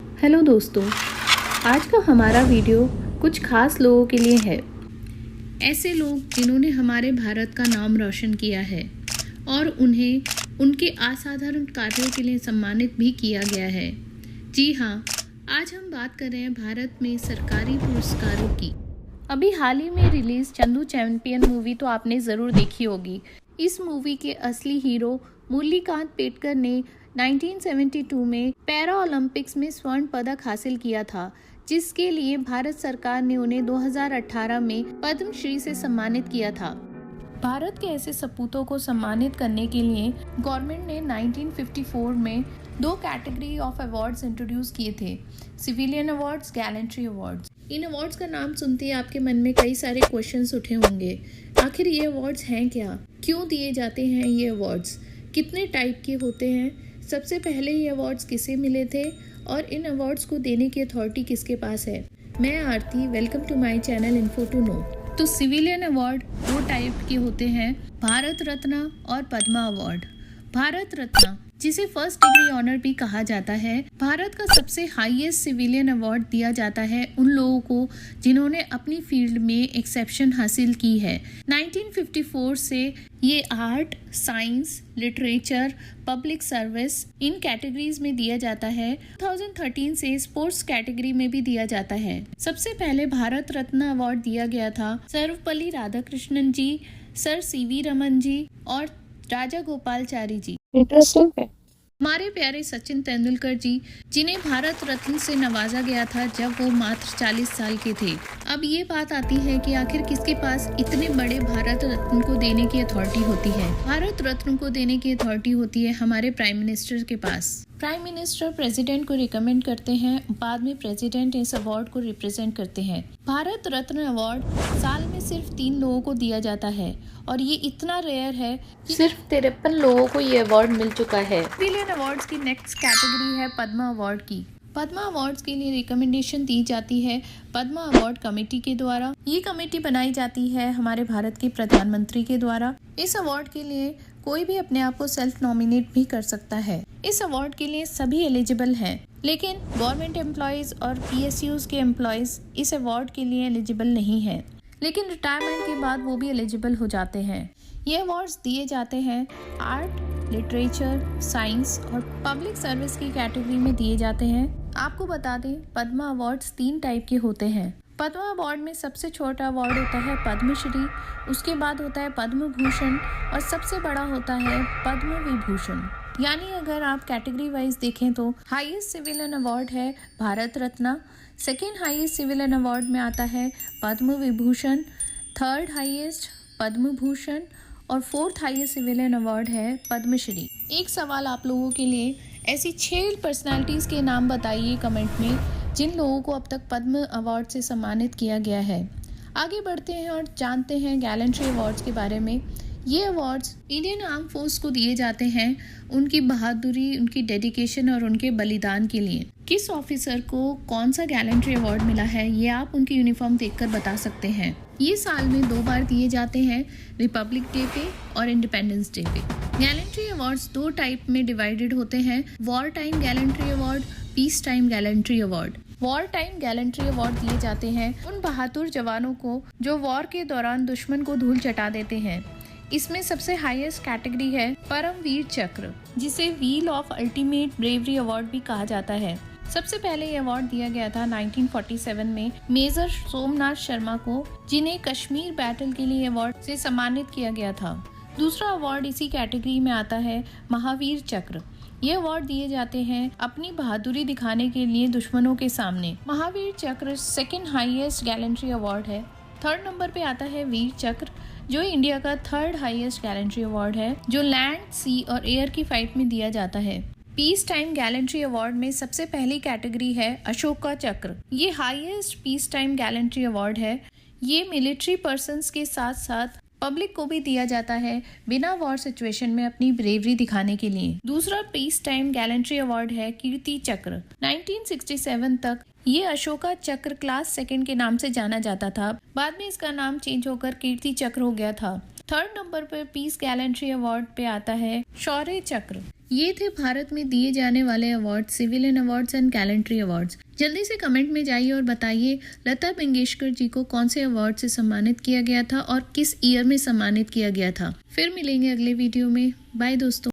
Hello दोस्तों, आज का हमारा वीडियो कुछ खास लोगों के लिए है। ऐसे लोग जिन्होंने हमारे भारत का नाम रोशन किया है और उन्हें उनके असाधारण कार्यों के लिए सम्मानित भी किया गया है। जी हाँ, आज हम बात कर रहे हैं भारत में सरकारी पुरस्कारों की। अभी हाल ही में रिलीज चंदू चैंपियन मूवी तो आपने ज़रूर देखी होगी। इस मूवी के असली हीरो मुरलीकांत पेटकर ने 1972 में पैरा ओलंपिक्स में स्वर्ण पदक हासिल किया था, जिसके लिए भारत सरकार ने उन्हें 2018 में पद्मश्री से सम्मानित किया था। भारत के ऐसे सपूतों को सम्मानित करने के लिए गवर्नमेंट ने 1954 में 2 कैटेगरी ऑफ अवार्ड्स इंट्रोड्यूस किए थे, सिविलियन अवार्ड्स, गैलेंट्री अवार्ड्स। इन अवार्ड्स का नाम सुनते ही आपके मन में कई सारे क्वेश्चंस उठे होंगे। आखिर ये अवार्ड्स हैं क्या, क्यों दिए जाते हैं ये अवार्ड्स, कितने टाइप के होते हैं, सबसे पहले ये अवार्ड्स किसे मिले थे और इन अवार्ड्स को देने की अथॉरिटी किसके पास है। मैं Aarti, welcome to my channel info to know. तो सिविलियन अवार्ड 2 टाइप के होते हैं, भारत रत्न और पद्मा अवार्ड। भारत रत्न, जिसे फर्स्ट डिग्री ऑनर भी कहा जाता है, भारत का सबसे हाईएस्ट सिविलियन अवार्ड दिया जाता है उन लोगों को जिन्होंने अपनी फील्ड में एक्सेप्शन हासिल की है। 1954 से ये art, science, literature, public service in categories में दिया जाता है। 2013 से स्पोर्ट्स कैटेगरी में भी दिया जाता है। सबसे पहले भारत रत्न अवार्ड दिया गया था सर्वपल्ली राधाकृष्णन जी, सर सीवी रमन जी और राजा गोपालचारी जी। इंटरेस्टिंग है। हमारे प्यारे सचिन तेंदुलकर जी, जिन्हें भारत रत्न से नवाजा गया था जब वो मात्र 40 साल के थे। अब ये बात आती है कि आखिर किसके पास इतने बड़े भारत रत्न को देने की अथॉरिटी होती है। भारत रत्न को देने की अथॉरिटी होती है हमारे प्राइम मिनिस्टर के पास। प्राइम मिनिस्टर प्रेसिडेंट को रिकमेंड करते हैं, बाद में प्रेसिडेंट इस अवार्ड को रिप्रेजेंट करते हैं। भारत रत्न अवार्ड साल में सिर्फ 3 लोगों को दिया जाता है और ये इतना रेयर है कि सिर्फ 53 लोगों को ये अवार्ड मिल चुका है। सिविलियन अवार्ड्स की नेक्स्ट कैटेगरी है पद्मा अवार्ड की। पद्मा अवार्ड्स के लिए रिकमेंडेशन दी जाती है पद्मा अवार्ड कमेटी के द्वारा। ये कमेटी बनाई जाती है हमारे भारत के प्रधानमंत्री के द्वारा। इस अवार्ड के लिए कोई भी अपने आप को सेल्फ नॉमिनेट भी कर सकता है। इस अवार्ड के लिए सभी एलिजिबल हैं, लेकिन गवर्नमेंट एम्प्लॉयज और PSUs के एम्प्लॉयज इस अवार्ड के लिए एलिजिबल नहीं हैं, लेकिन रिटायरमेंट के बाद वो भी एलिजिबल हो जाते हैं। ये अवार्ड्स दिए जाते हैं आर्ट, लिटरेचर, साइंस और पब्लिक सर्विस की कैटेगरी में दिए जाते हैं। आपको बता दें, पद्मा अवार्ड्स 3 टाइप के होते हैं। पद्मा अवार्ड में सबसे छोटा अवार्ड होता है पद्मश्री, उसके बाद होता है पद्म भूषण और सबसे बड़ा होता है पद्म विभूषण। यानी अगर आप कैटेगरी वाइज देखें तो हाईएस्ट सिविलियन अवार्ड है Bharat Ratna, second highest civilian award में आता है पद्म विभूषण, थर्ड हाईएस्ट पद्म भूषण और 4th हाईएस्ट सिविलियन अवार्ड है पद्मश्री। एक सवाल आप लोगों के लिए, ऐसी 6 पर्सनालिटीज़ के नाम बताइए कमेंट में जिन लोगों को अब तक पद्म अवार्ड से सम्मानित किया गया है। आगे बढ़ते हैं और जानते हैं गैलेंट्री अवार्ड्स के बारे में। ये अवार्ड्स इंडियन आर्म फोर्स को दिए जाते हैं उनकी बहादुरी, उनकी डेडिकेशन और उनके बलिदान के लिए। किस ऑफिसर को कौन सा गैलेंट्री अवार्ड मिला है, ये आप उनकी यूनिफॉर्म देखकर बता सकते हैं। ये साल में 2 बार दिए जाते हैं, रिपब्लिक डे पे और इंडिपेंडेंस डे पे। गैलेंट्री अवार्ड्स 2 टाइप में डिवाइडेड होते हैं, war time gallantry award, peace time gallantry award. War time gallantry award दिए जाते हैं उन बहादुर जवानों को जो वॉर के दौरान दुश्मन को धूल चटा देते हैं। इसमें सबसे हाईएस्ट कैटेगरी है परमवीर चक्र, जिसे wheel of ultimate bravery award भी कहा जाता है। सबसे पहले ये अवार्ड दिया गया था 1947 में मेजर सोमनाथ शर्मा को, जिन्हें कश्मीर बैटल के लिए अवार्ड से सम्मानित किया गया था। दूसरा अवार्ड इसी कैटेगरी में आता है महावीर चक्र। ये अवार्ड दिए जाते हैं अपनी बहादुरी दिखाने के लिए दुश्मनों के सामने। महावीर चक्र सेकेंड हाईएस्ट गैलेंट्री अवार्ड है। 3rd नंबर पे आता है वीर चक्र, जो इंडिया का 3rd हाईएस्ट गैलेंट्री अवार्ड है, जो लैंड, सी और एयर की फाइट में दिया जाता है। पीस टाइम गैलेंट्री अवार्ड में सबसे पहली कैटेगरी है अशोका चक्र। ये highest peace time gallantry award है। ये मिलिट्री पर्सन्स के साथ साथ पब्लिक को भी दिया जाता है बिना वॉर सिचुएशन में अपनी ब्रेवरी दिखाने के लिए। दूसरा पीस टाइम गैलेंट्री अवार्ड है कीर्ति चक्र। 1967 तक ये अशोका चक्र क्लास 2nd के नाम से जाना जाता था, बाद में इसका नाम चेंज होकर कीर्ति चक्र हो गया था। 3rd नंबर पर पीस गैलेंट्री अवार्ड पे आता है शौर्य चक्र। ये थे भारत में दिए जाने वाले award, civilian awards and gallantry awards. जल्दी से कमेंट में जाइए और बताइए लता मंगेशकर जी को कौन से अवार्ड से सम्मानित किया गया था और किस ईयर में सम्मानित किया गया था। फिर मिलेंगे अगले वीडियो में। बाय दोस्तों।